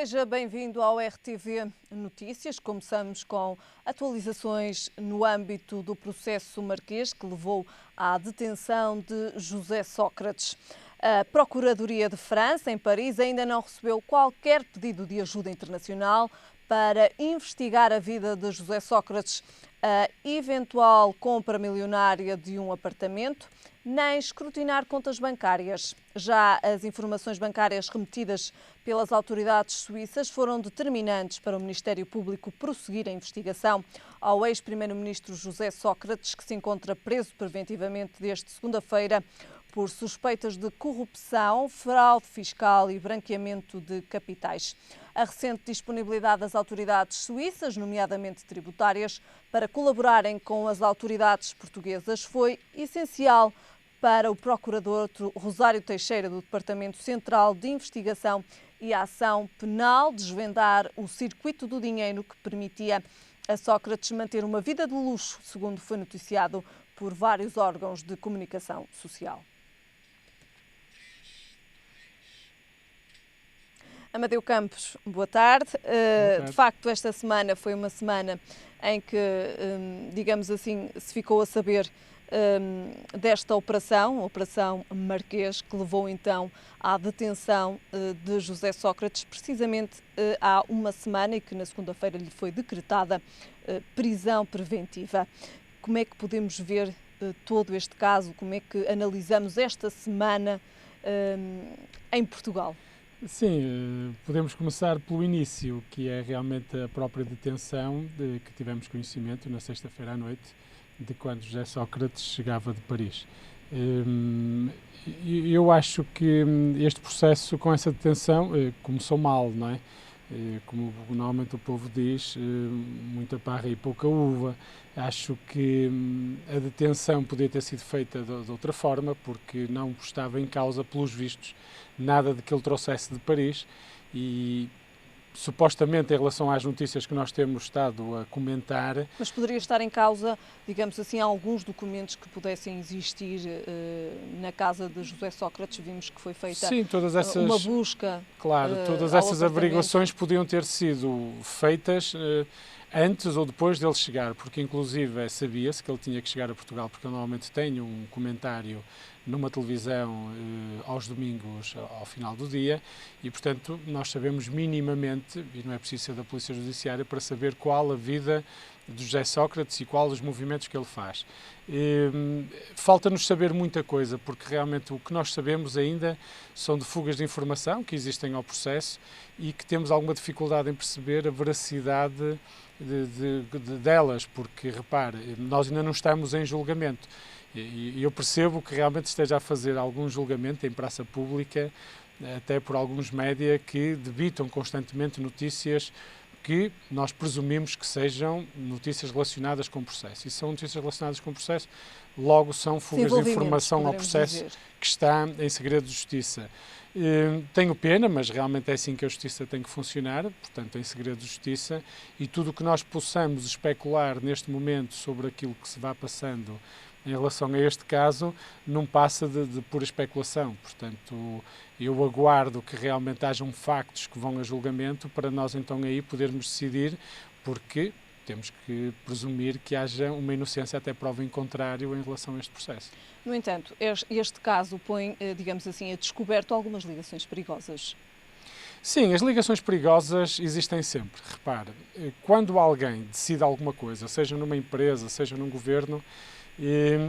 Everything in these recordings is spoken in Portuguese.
Seja bem-vindo ao RTV Notícias. Começamos com atualizações no âmbito do processo marquês que levou à detenção de José Sócrates. A Procuradoria de França, em Paris, ainda não recebeu qualquer pedido de ajuda internacional para investigar a vida de José Sócrates, a eventual compra milionária de um apartamento, nem escrutinar contas bancárias. Já as informações bancárias remetidas pelas autoridades suíças foram determinantes para o Ministério Público prosseguir a investigação ao ex-primeiro-ministro José Sócrates, que se encontra preso preventivamente desde segunda-feira por suspeitas de corrupção, fraude fiscal e branqueamento de capitais. A recente disponibilidade das autoridades suíças, nomeadamente tributárias, para colaborarem com as autoridades portuguesas foi essencial para o procurador Rosário Teixeira, do Departamento Central de Investigação e Ação Penal, desvendar o circuito do dinheiro que permitia a Sócrates manter uma vida de luxo, segundo foi noticiado por vários órgãos de comunicação social. Amadeu Campos, boa tarde. De facto, esta semana foi uma semana em que, digamos assim, se ficou a saber desta operação, Operação Marquês, que levou então à detenção de José Sócrates, precisamente há uma semana, e que na segunda-feira lhe foi decretada prisão preventiva. Como é que podemos ver todo este caso? Como é que analisamos esta semana em Portugal? Sim, podemos começar pelo início, que é realmente a própria detenção que tivemos conhecimento na sexta-feira à noite, de quando José Sócrates chegava de Paris. Eu acho que este processo com essa detenção começou mal, não é? Como normalmente o povo diz, muita parra e pouca uva. Acho que a detenção podia ter sido feita de outra forma, porque não estava em causa, pelos vistos, nada de que ele trouxesse de Paris e, supostamente, em relação às notícias que nós temos estado a comentar... Mas poderia estar em causa, digamos assim, alguns documentos que pudessem existir na casa de José Sócrates. Vimos que foi feita uma busca. Claro, todas essas averiguações podiam ter sido feitas antes ou depois dele chegar, porque inclusive sabia-se que ele tinha que chegar a Portugal, porque ele normalmente tem um comentário numa televisão aos domingos ao final do dia e, portanto, nós sabemos minimamente, e não é preciso ser da Polícia Judiciária para saber qual a vida de José Sócrates e qual os movimentos que ele faz. Falta-nos saber muita coisa, porque realmente o que nós sabemos ainda são de fugas de informação que existem ao processo e que temos alguma dificuldade em perceber a veracidade delas, porque, repare, nós ainda não estamos em julgamento. E eu percebo que realmente esteja a fazer algum julgamento em praça pública, até por alguns média que debitam constantemente notícias que nós presumimos que sejam notícias relacionadas com o processo. E se são notícias relacionadas com o processo, logo são fugas de informação ao processo que está em segredo de justiça. Tenho pena, mas realmente é assim que a justiça tem que funcionar, portanto, em segredo de justiça, e tudo o que nós possamos especular neste momento sobre aquilo que se vai passando em relação a este caso, não passa de pura especulação. Portanto, eu aguardo que realmente hajam factos que vão a julgamento para nós então aí podermos decidir, porque temos que presumir que haja uma inocência até prova em contrário em relação a este processo. No entanto, este caso põe, digamos assim, a descoberto algumas ligações perigosas. Sim, as ligações perigosas existem sempre. Repare, quando alguém decide alguma coisa, seja numa empresa, seja num governo,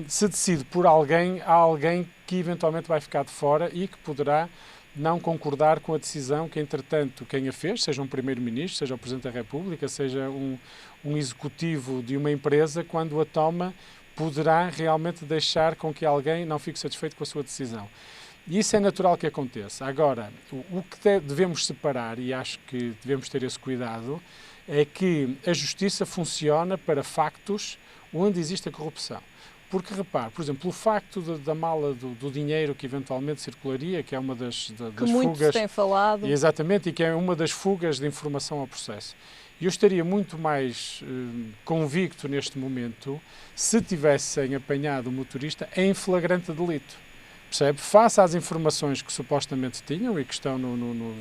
se decide por alguém, há alguém que eventualmente vai ficar de fora e que poderá não concordar com a decisão que, entretanto, quem a fez, seja um primeiro-ministro, seja o Presidente da República, seja um executivo de uma empresa, quando a toma, poderá realmente deixar com que alguém não fique satisfeito com a sua decisão. E isso é natural que aconteça. Agora, o que devemos separar, e acho que devemos ter esse cuidado, é que a justiça funciona para factos onde existe a corrupção. Porque, repare, por exemplo, o facto da mala do dinheiro que eventualmente circularia, que é uma das que muito fugas... se tem falado. Exatamente, e que é uma das fugas de informação ao processo. Eu estaria muito mais convicto neste momento se tivessem apanhado o motorista em flagrante delito. percebe? Face às informações que supostamente tinham e que estão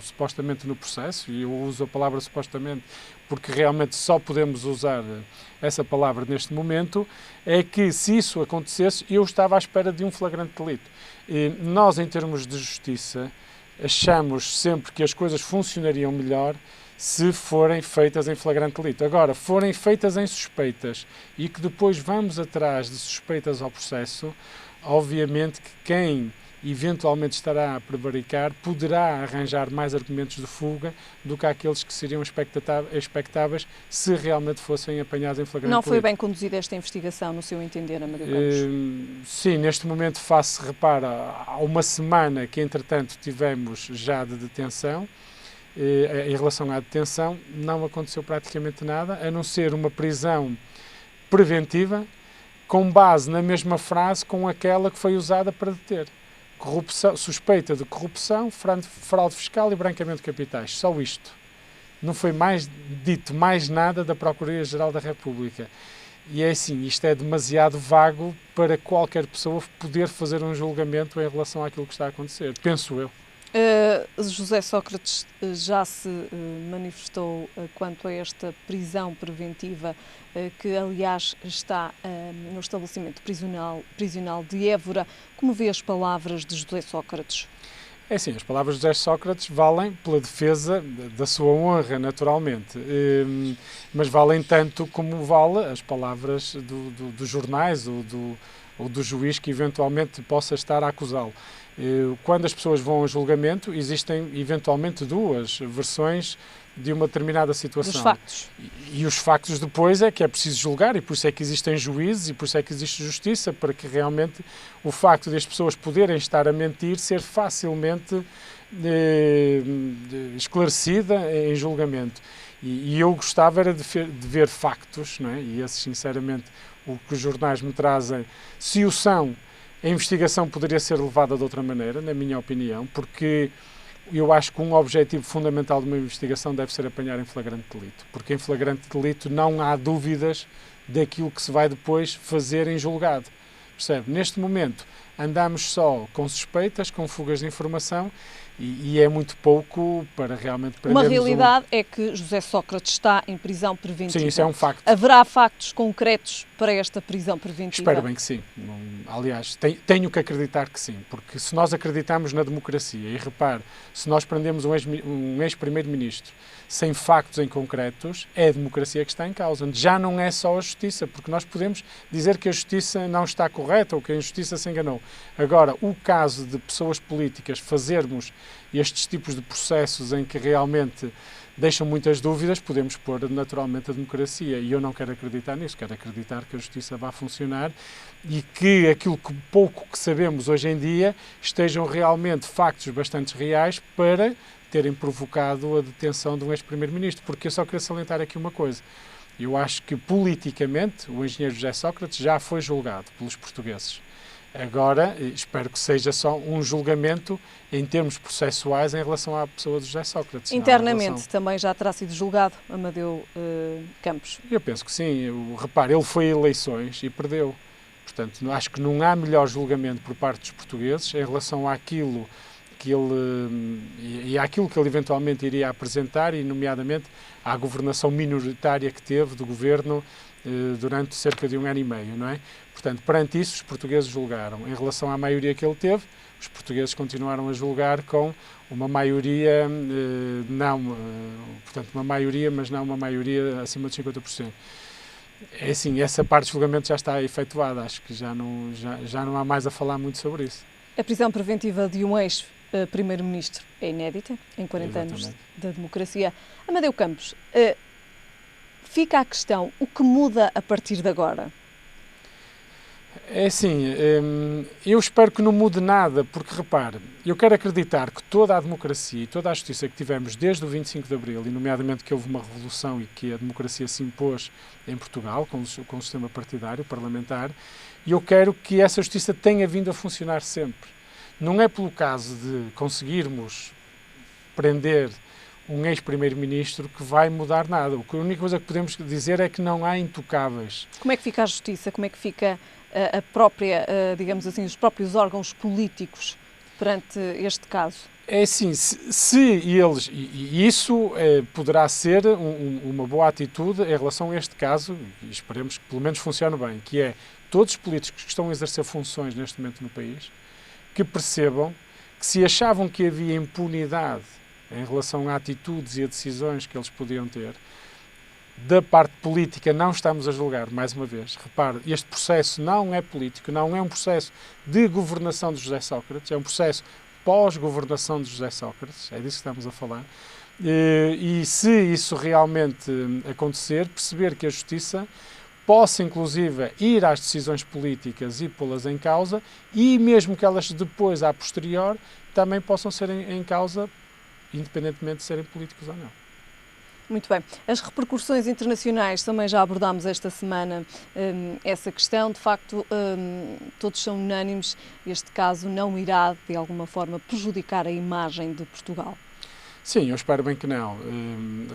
supostamente no processo, e eu uso a palavra supostamente porque realmente só podemos usar essa palavra neste momento, é que se isso acontecesse, eu estava à espera de um flagrante delito. E nós, em termos de justiça, achamos sempre que as coisas funcionariam melhor se forem feitas em flagrante delito. Agora, forem feitas em suspeitas e que depois vamos atrás de suspeitas ao processo, obviamente que quem eventualmente estará a prevaricar poderá arranjar mais argumentos de fuga do que aqueles que seriam expectáveis se realmente fossem apanhados em flagrante delito. Não foi bem conduzida esta investigação, no seu entender, Amadeu Campos? Sim, neste momento faço, repara, há uma semana que entretanto tivemos já de detenção. Em relação à detenção, não aconteceu praticamente nada, a não ser uma prisão preventiva, com base na mesma frase com aquela que foi usada para deter. Suspeita de corrupção, fraude fiscal e branqueamento de capitais. Só isto. Não foi dito mais nada da Procuradoria-Geral da República. E é assim, isto é demasiado vago para qualquer pessoa poder fazer um julgamento em relação àquilo que está a acontecer, penso eu. José Sócrates já se manifestou quanto a esta prisão preventiva, que aliás está no estabelecimento prisional de Évora. Como vê as palavras de José Sócrates? É assim, as palavras de José Sócrates valem pela defesa da sua honra, naturalmente, mas valem tanto como valem as palavras dos jornais ou do juiz que eventualmente possa estar a acusá-lo. Quando as pessoas vão a julgamento, existem eventualmente duas versões de uma determinada situação. Dos factos. E os factos depois é que é preciso julgar, e por isso é que existem juízes e por isso é que existe justiça, para que realmente o facto de as pessoas poderem estar a mentir ser facilmente esclarecida em julgamento. E eu gostava era de ver factos, não é? E esses, sinceramente, o que os jornais me trazem, se o são, a investigação poderia ser levada de outra maneira, na minha opinião, porque eu acho que um objetivo fundamental de uma investigação deve ser apanhar em flagrante delito, porque em flagrante delito não há dúvidas daquilo que se vai depois fazer em julgado. Percebe? Neste momento andamos só com suspeitas, com fugas de informação e é muito pouco para realmente prendermos. Uma realidade é que José Sócrates está em prisão preventiva. Sim, isso é um facto. Haverá factos concretos para esta prisão preventiva? Espero bem que sim. Aliás, tenho que acreditar que sim, porque se nós acreditamos na democracia, e repare, se nós prendemos um ex-primeiro-ministro sem factos em concretos, é a democracia que está em causa. Já não é só a justiça, porque nós podemos dizer que a justiça não está correta ou que a justiça se enganou. Agora, o caso de pessoas políticas fazermos estes tipos de processos em que realmente deixam muitas dúvidas, podemos pôr naturalmente a democracia. E eu não quero acreditar nisso, quero acreditar que a justiça vai funcionar e que aquilo que pouco que sabemos hoje em dia estejam realmente factos bastante reais para terem provocado a detenção de um ex-primeiro-ministro. Porque eu só queria salientar aqui uma coisa. Eu acho que politicamente o engenheiro José Sócrates já foi julgado pelos portugueses. Agora, espero que seja só um julgamento em termos processuais em relação à pessoa de José Sócrates. Internamente também já terá sido julgado, Amadeu Campos? Eu penso que sim. Repare, ele foi a eleições e perdeu. Portanto, acho que não há melhor julgamento por parte dos portugueses em relação àquilo que ele eventualmente iria apresentar, e nomeadamente à governação minoritária que teve do governo durante cerca de 1 ano e meio, não é? Portanto, perante isso, os portugueses julgaram. Em relação à maioria que ele teve, os portugueses continuaram a julgar com uma maioria, portanto, uma maioria, mas não uma maioria acima de 50%. É assim, essa parte do julgamento já está efetuada, acho que já não há mais a falar muito sobre isso. A prisão preventiva de um ex-primeiro-ministro é inédita, em 40 Exatamente. anos da democracia. Amadeu Campos, fica a questão, o que muda a partir de agora? É assim, eu espero que não mude nada, porque repare, eu quero acreditar que toda a democracia e toda a justiça que tivemos desde o 25 de Abril, e nomeadamente que houve uma revolução e que a democracia se impôs em Portugal, com o sistema partidário, parlamentar, e eu quero que essa justiça tenha vindo a funcionar sempre. Não é pelo caso de conseguirmos prender um ex-primeiro-ministro que vai mudar nada. A única coisa que podemos dizer é que não há intocáveis. Como é que fica a justiça? Como é que fica a própria, digamos assim, os próprios órgãos políticos perante este caso? É assim, se eles, e isso poderá ser uma boa atitude em relação a este caso, e esperemos que pelo menos funcione bem, que é todos os políticos que estão a exercer funções neste momento no país, que percebam que se achavam que havia impunidade em relação a atitudes e a decisões que eles podiam ter, da parte política não estamos a julgar, mais uma vez. Repare, este processo não é político, não é um processo de governação de José Sócrates, é um processo pós-governação de José Sócrates, é disso que estamos a falar. E se isso realmente acontecer, perceber que a Justiça possa, inclusive, ir às decisões políticas e pô-las em causa, e mesmo que elas depois, a posterior, também possam ser em causa, independentemente de serem políticos ou não. Muito bem. As repercussões internacionais, também já abordámos esta semana essa questão. De facto, todos são unânimes. Este caso não irá, de alguma forma, prejudicar a imagem de Portugal? Sim, eu espero bem que não.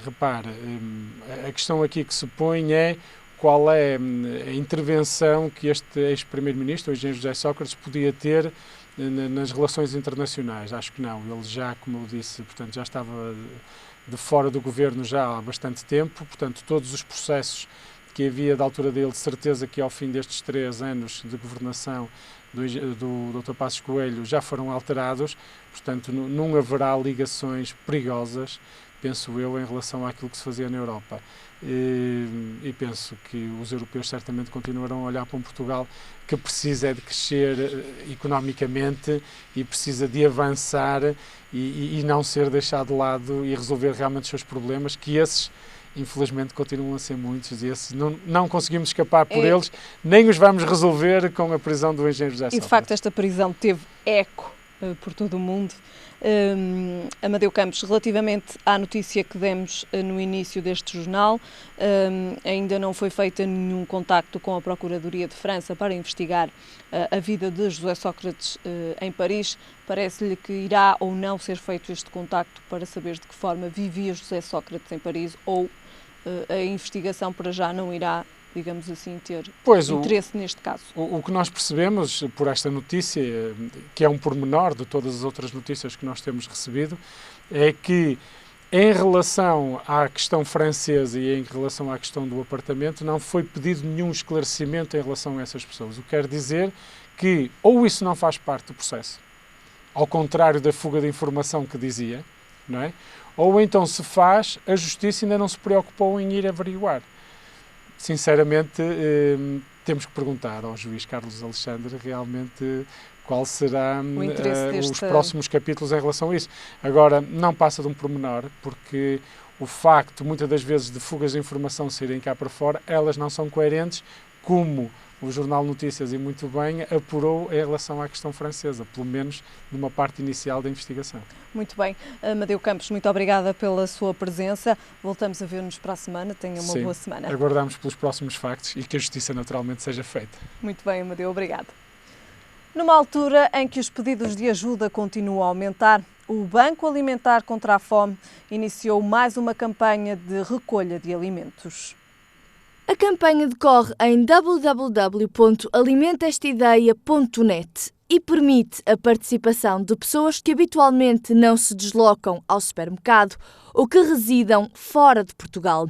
Repare, a questão aqui que se põe é qual é a intervenção que este ex-primeiro-ministro, o engenheiro José Sócrates, podia ter nas relações internacionais. Acho que não. Ele já, como eu disse, portanto, já estava de fora do governo já há bastante tempo, portanto, todos os processos que havia da altura dele, de certeza que ao fim destes 3 anos de governação do Dr. Passos Coelho já foram alterados, portanto, não haverá ligações perigosas, penso eu, em relação àquilo que se fazia na Europa. E penso que os europeus certamente continuarão a olhar para um Portugal que precisa de crescer economicamente e precisa de avançar e não ser deixado de lado e resolver realmente os seus problemas, que esses, infelizmente, continuam a ser muitos e esses não conseguimos escapar por eles, nem os vamos resolver com a prisão do engenheiro José Sócrates. E, de facto, esta prisão teve eco por todo o mundo. Amadeu Campos, relativamente à notícia que demos no início deste jornal, ainda não foi feito nenhum contacto com a Procuradoria de França para investigar a vida de José Sócrates em Paris. Parece-lhe que irá ou não ser feito este contacto para saber de que forma vivia José Sócrates em Paris, ou a investigação para já não irá, digamos assim, ter interesse neste caso? O que nós percebemos por esta notícia, que é um pormenor de todas as outras notícias que nós temos recebido, é que em relação à questão francesa e em relação à questão do apartamento não foi pedido nenhum esclarecimento em relação a essas pessoas. O que quer dizer que ou isso não faz parte do processo, ao contrário da fuga de informação que dizia, não é? Ou então se faz, a Justiça ainda não se preocupou em ir averiguar. Sinceramente, temos que perguntar ao juiz Carlos Alexandre realmente qual será os próximos capítulos em relação a isso. Agora, não passa de um pormenor, porque o facto, muitas das vezes, de fugas de informação saírem cá para fora, elas não são coerentes, como o Jornal Notícias, e muito bem, apurou em relação à questão francesa, pelo menos numa parte inicial da investigação. Muito bem. Amadeu Campos, muito obrigada pela sua presença. Voltamos a ver-nos para a semana. Tenha uma boa semana. Aguardamos pelos próximos factos e que a justiça naturalmente seja feita. Muito bem, Amadeu. Obrigada. Numa altura em que os pedidos de ajuda continuam a aumentar, o Banco Alimentar contra a Fome iniciou mais uma campanha de recolha de alimentos. A campanha decorre em www.alimentestaideia.net e permite a participação de pessoas que habitualmente não se deslocam ao supermercado ou que residam fora de Portugal.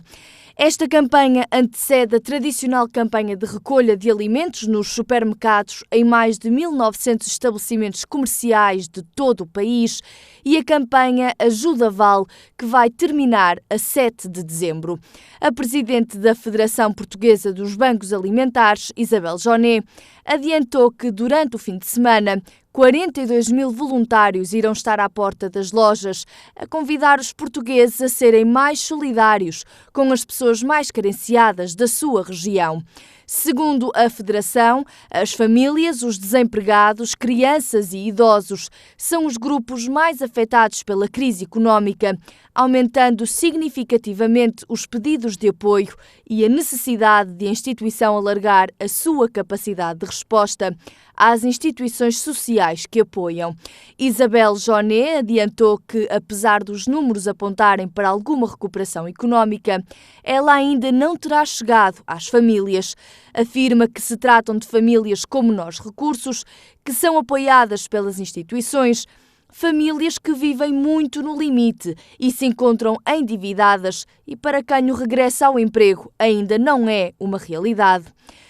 Esta campanha antecede a tradicional campanha de recolha de alimentos nos supermercados em mais de 1.900 estabelecimentos comerciais de todo o país e a campanha Ajuda Vale, que vai terminar a 7 de dezembro. A presidente da Federação Portuguesa dos Bancos Alimentares, Isabel Joné, adiantou que durante o fim de semana 42.000 voluntários irão estar à porta das lojas a convidar os portugueses a serem mais solidários com as pessoas mais carenciadas da sua região. Segundo a Federação, as famílias, os desempregados, crianças e idosos são os grupos mais afetados pela crise económica, aumentando significativamente os pedidos de apoio e a necessidade de a instituição alargar a sua capacidade de resposta às instituições sociais que apoiam. Isabel Joné adiantou que, apesar dos números apontarem para alguma recuperação económica, ela ainda não terá chegado às famílias, afirma que se tratam de famílias com menores recursos, que são apoiadas pelas instituições, famílias que vivem muito no limite e se encontram endividadas e para quem o regresso ao emprego ainda não é uma realidade.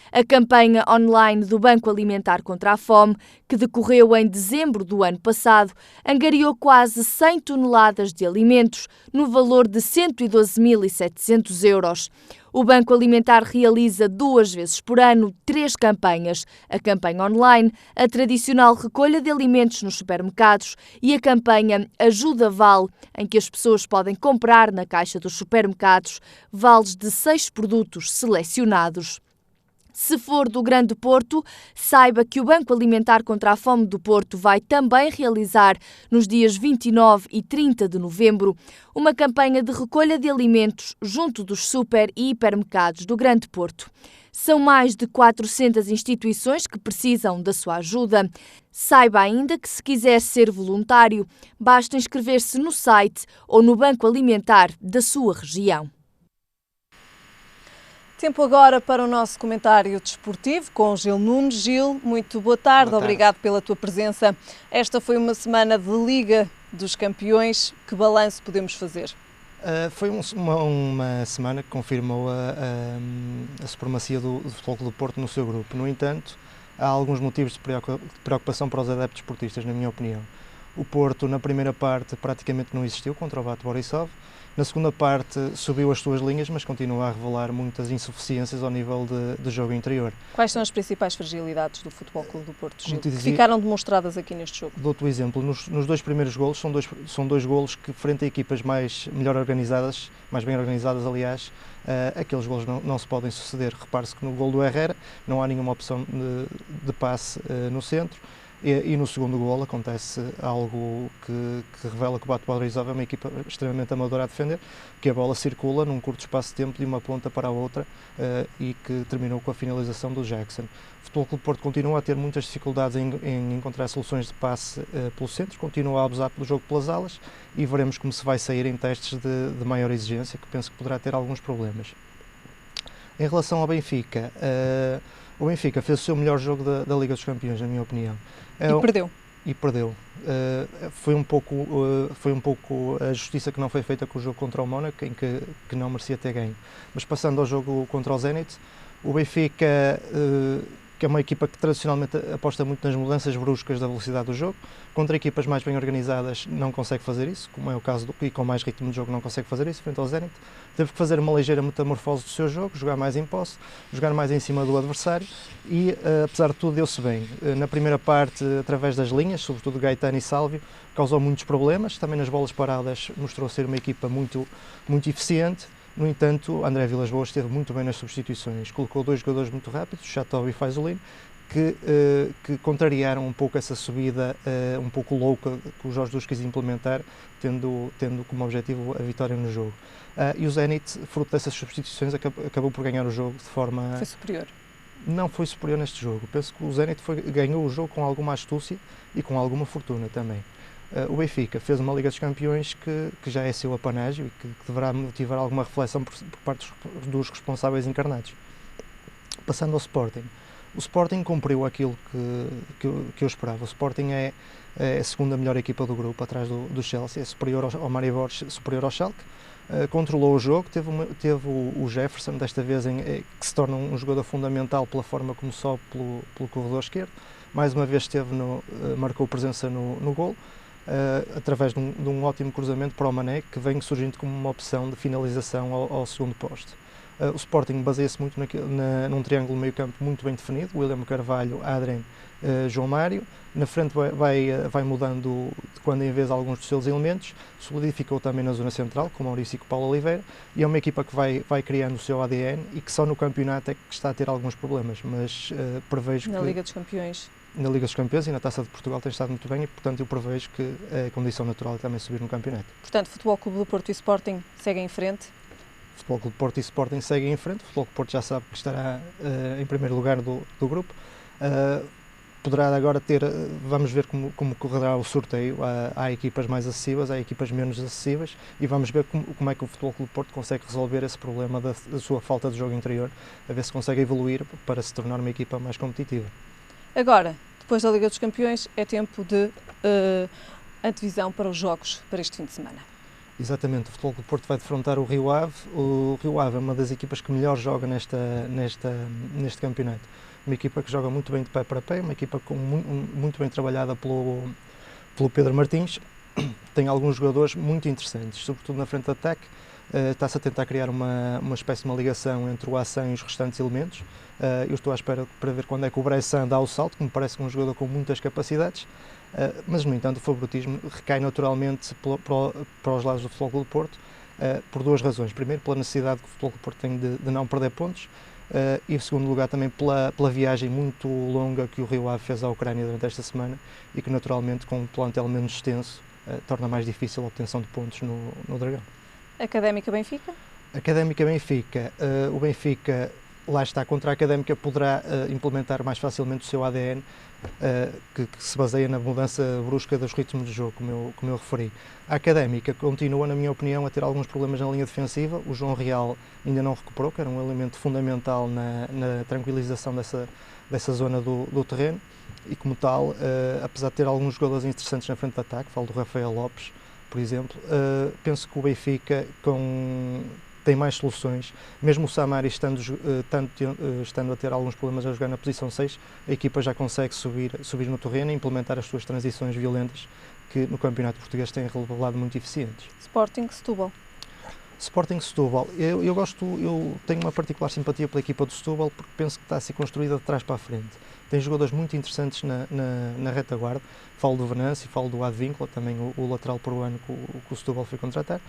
A campanha online do Banco Alimentar contra a Fome, que decorreu em dezembro do ano passado, angariou quase 100 toneladas de alimentos, no valor de 112.700 euros. O Banco Alimentar realiza 2 vezes por ano 3 campanhas: a campanha online, a tradicional recolha de alimentos nos supermercados e a campanha Ajuda Vale, em que as pessoas podem comprar na caixa dos supermercados vales de 6 produtos selecionados. Se for do Grande Porto, saiba que o Banco Alimentar contra a Fome do Porto vai também realizar, nos dias 29 e 30 de novembro, uma campanha de recolha de alimentos junto dos super e hipermercados do Grande Porto. São mais de 400 instituições que precisam da sua ajuda. Saiba ainda que, se quiser ser voluntário, basta inscrever-se no site ou no Banco Alimentar da sua região. Tempo agora para o nosso comentário desportivo com Gil Nunes. Gil, muito boa tarde. Obrigado pela tua presença. Esta foi uma semana de Liga dos Campeões. Que balanço podemos fazer? Foi uma semana que confirmou a supremacia do Futebol Clube do Porto no seu grupo. No entanto, há alguns motivos de preocupação para os adeptos esportistas, na minha opinião. O Porto, na primeira parte, praticamente não existiu contra o Bate Borisov. Na segunda parte, subiu as suas linhas, mas continua a revelar muitas insuficiências ao nível de jogo interior. Quais são as principais fragilidades do Futebol Clube do Porto, Gil, que ficaram demonstradas aqui neste jogo? Dou-te o exemplo. Nos 2 primeiros golos, são dois golos que, frente a equipas mais bem organizadas, aliás, aqueles golos não se podem suceder. Repare-se que no golo do Herrera não há nenhuma opção de passe no centro. E no segundo golo acontece algo que revela que o Bate Borisov é uma equipa extremamente amadora a defender, que a bola circula num curto espaço de tempo de uma ponta para a outra e que terminou com a finalização do Jackson. O Futebol Clube Porto continua a ter muitas dificuldades em encontrar soluções de passe pelo centro, continua a abusar do jogo pelas alas e veremos como se vai sair em testes de maior exigência, que penso que poderá ter alguns problemas. Em relação ao Benfica, o Benfica fez o seu melhor jogo da Liga dos Campeões, na minha opinião. E perdeu. Foi um pouco a justiça que não foi feita com o jogo contra o Mónaco, em que não merecia ter ganho. Mas passando ao jogo contra o Zenit, o Benfica, que é uma equipa que tradicionalmente aposta muito nas mudanças bruscas da velocidade do jogo, contra equipas mais bem organizadas não consegue fazer isso, como é o caso e com mais ritmo de jogo não consegue fazer isso, frente ao Zenit. Teve que fazer uma ligeira metamorfose do seu jogo, jogar mais em posse, jogar mais em cima do adversário e, apesar de tudo, deu-se bem. Na primeira parte, através das linhas, sobretudo Gaetano e Sálvio, causou muitos problemas, também nas bolas paradas mostrou ser uma equipa muito eficiente. No entanto, André Vilas-Boas esteve muito bem nas substituições, colocou 2 jogadores muito rápidos, Chateau e Faisolino, que contrariaram um pouco essa subida um pouco louca que o Jorge Jesus quis implementar, tendo como objetivo a vitória no jogo. E o Zenit, fruto dessas substituições, acabou por ganhar o jogo de forma... Foi superior? Não foi superior neste jogo. Penso que o Zenit ganhou o jogo com alguma astúcia e com alguma fortuna também. O Benfica fez uma Liga dos Campeões que já é seu apanágio e que deverá motivar alguma reflexão por parte dos responsáveis encarnados. Passando ao Sporting. O Sporting cumpriu aquilo que eu esperava. O Sporting é a segunda melhor equipa do grupo, atrás do Chelsea, é superior ao Maribor, superior ao Schalke. Controlou o jogo, teve o Jefferson, desta vez que se torna um jogador fundamental pela forma como sobe pelo corredor esquerdo. Mais uma vez marcou presença no golo, através de um ótimo cruzamento para o Mané, que vem surgindo como uma opção de finalização ao segundo poste. O Sporting baseia-se muito num triângulo meio-campo muito bem definido, William Carvalho, Adrien, João Mário. Na frente vai mudando de quando em vez alguns dos seus elementos, solidificou também na zona central, com Maurício e com Paulo Oliveira, e é uma equipa que vai criando o seu ADN e que só no campeonato é que está a ter alguns problemas, mas prevejo que... Na Liga dos Campeões. Na Liga dos Campeões e na Taça de Portugal tem estado muito bem e, portanto, eu prevejo que a condição natural é também subir no campeonato. Portanto, Futebol Clube do Porto e Sporting seguem em frente? Futebol Clube do Porto e Sporting seguem em frente. O Futebol Clube do Porto já sabe que estará em primeiro lugar do grupo. poderá agora ter, vamos ver como correrá o sorteio, há equipas mais acessíveis, há equipas menos acessíveis e vamos ver como é que o Futebol Clube do Porto consegue resolver esse problema da sua falta de jogo interior, a ver se consegue evoluir para se tornar uma equipa mais competitiva. Agora, depois da Liga dos Campeões, é tempo de antevisão para os jogos para este fim de semana. Exatamente, o Futebol Clube do Porto vai defrontar o Rio Ave. O Rio Ave é uma das equipas que melhor joga neste campeonato. Uma equipa que joga muito bem de pé para pé, uma equipa muito bem trabalhada pelo Pedro Martins. Tem alguns jogadores muito interessantes, sobretudo na frente de ataque. Está-se a tentar criar uma espécie de uma ligação entre o Assan e os restantes elementos. Eu estou à espera para ver quando é que o Bressan dá o salto, que me parece um jogador com muitas capacidades. Mas, no entanto, o favoritismo recai naturalmente para os lados do Futebol Clube do Porto, por duas razões. Primeiro, pela necessidade que o Futebol Clube do Porto tem de não perder pontos, e, em segundo lugar, também pela viagem muito longa que o Rio Ave fez à Ucrânia durante esta semana e que, naturalmente, com um plantel menos extenso, torna mais difícil a obtenção de pontos no Dragão. Académica Benfica? Académica Benfica. O Benfica, lá está, contra a Académica poderá implementar mais facilmente o seu ADN, que se baseia na mudança brusca dos ritmos de jogo, como eu referi. A Académica continua, na minha opinião, a ter alguns problemas na linha defensiva. O João Real ainda não recuperou, que era um elemento fundamental na tranquilização dessa zona do terreno, e como tal, apesar de ter alguns jogadores interessantes na frente de ataque, falo do Rafael Lopes, por exemplo, penso que o Benfica tem mais soluções. Mesmo o Samari estando a ter alguns problemas a jogar na posição 6, a equipa já consegue subir no terreno e implementar as suas transições violentas, que no campeonato português têm revelado muito eficientes. Sporting Setúbal. Sporting Setúbal. Eu tenho uma particular simpatia pela equipa do Setúbal, porque penso que está a ser construída de trás para a frente. Tem jogadores muito interessantes na retaguarda. Falo do Venâncio, falo do Advíncula, também o lateral peruano que o Setúbal foi contratar.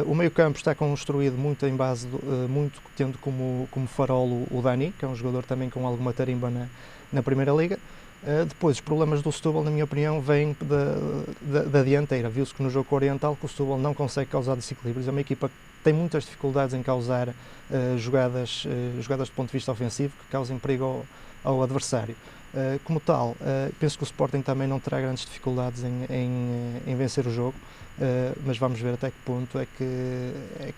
O meio-campo está construído muito em base, muito tendo como farol o Dani, que é um jogador também com alguma tarimba na Primeira Liga. Depois, os problemas do Setúbal, na minha opinião, vêm da dianteira. Viu-se que no jogo oriental que o Setúbal não consegue causar desequilíbrios. É uma equipa que tem muitas dificuldades em causar jogadas do ponto de vista ofensivo que causem perigo ao adversário. Como tal, penso que o Sporting também não terá grandes dificuldades em vencer o jogo, mas vamos ver até que ponto é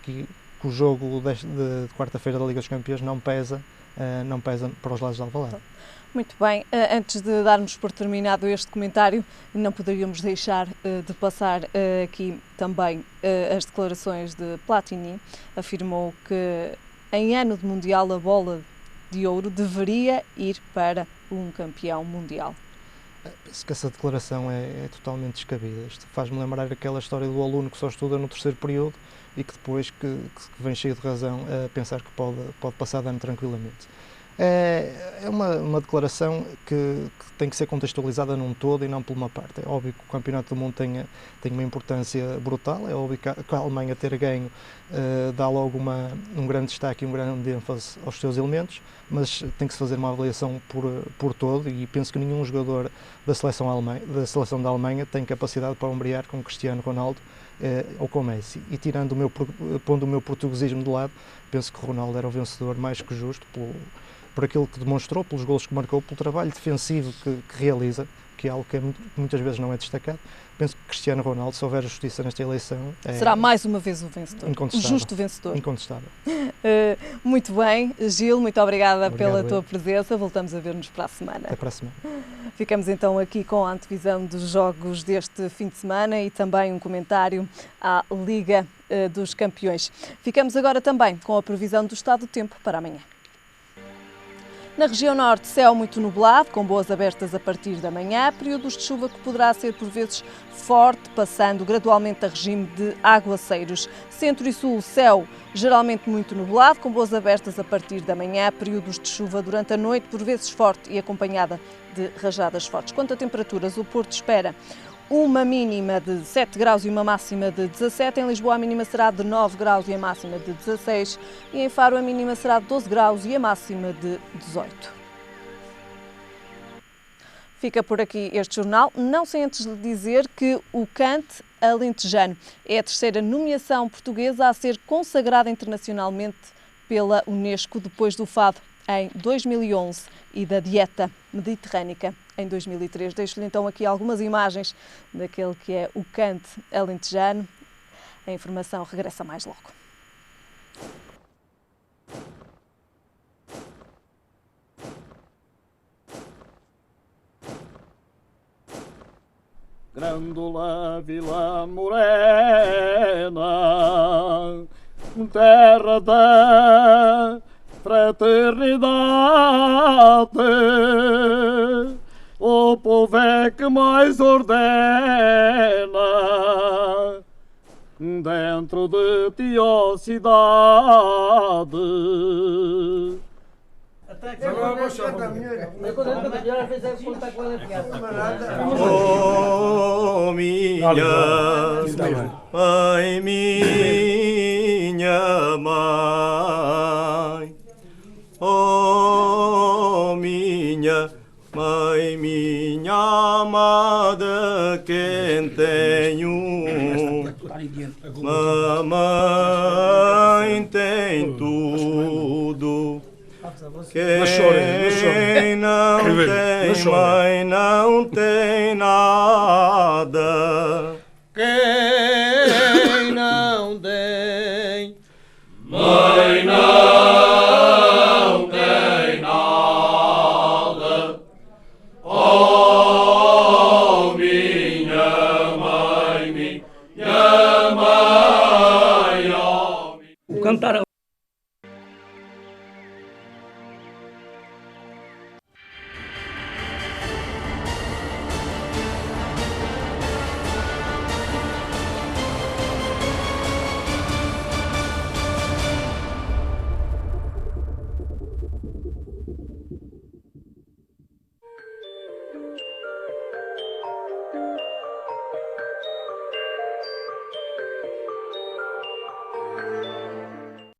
que o jogo de quarta-feira da Liga dos Campeões não pesa para os lados de Alvalade. Muito bem, antes de darmos por terminado este comentário, não poderíamos deixar de passar aqui também as declarações de Platini. Afirmou que em ano de Mundial a bola de ouro deveria ir para um campeão mundial. Penso que essa declaração é totalmente descabida. Isto faz-me lembrar aquela história do aluno que só estuda no terceiro período e que depois que vem cheio de razão a pensar que pode passar de ano tranquilamente. É uma declaração que tem que ser contextualizada num todo e não por uma parte. É óbvio que o Campeonato do Mundo tem uma importância brutal, é óbvio que a Alemanha ter ganho dá logo um grande destaque e um grande ênfase aos seus elementos, mas tem que se fazer uma avaliação por todo e penso que nenhum jogador da seleção da Alemanha tem capacidade para ombrear com Cristiano Ronaldo ou com Messi. E pondo o meu portuguesismo de lado, penso que o Ronaldo era o vencedor mais que justo por aquilo que demonstrou, pelos golos que marcou, pelo trabalho defensivo que realiza, que é algo que muitas vezes não é destacado. Penso que Cristiano Ronaldo, se houver justiça nesta eleição... será mais uma vez o vencedor, o justo vencedor. Incontestável. Muito bem, Gil, muito obrigada pela tua presença. Voltamos a ver-nos para a semana. Até para a semana. Ficamos então aqui com a antevisão dos jogos deste fim de semana e também um comentário à Liga dos Campeões. Ficamos agora também com a previsão do estado do tempo para amanhã. Na região norte, céu muito nublado, com boas abertas a partir da manhã, períodos de chuva que poderá ser por vezes forte, passando gradualmente a regime de aguaceiros. Centro e sul, céu geralmente muito nublado, com boas abertas a partir da manhã, períodos de chuva durante a noite, por vezes forte e acompanhada de rajadas fortes. Quanto a temperaturas, o Porto espera uma mínima de 7 graus e uma máxima de 17. Em Lisboa a mínima será de 9 graus e a máxima de 16. E em Faro a mínima será de 12 graus e a máxima de 18. Fica por aqui este jornal, não sem antes lhe dizer que o cante alentejano é a terceira nomeação portuguesa a ser consagrada internacionalmente pela Unesco depois do fado em 2011 e da dieta mediterrânica em 2003. Deixo-lhe então aqui algumas imagens daquele que é o cante alentejano. A informação regressa mais logo. Grândola Vila Morena, terra da fraternidade, o povo é que mais ordena dentro de ti, ó cidade. Oh, minha mãe, oh, minha mãe, minha amada, quem tenho, mamãe tem tudo. Quem não tem mãe não tem nada. Quem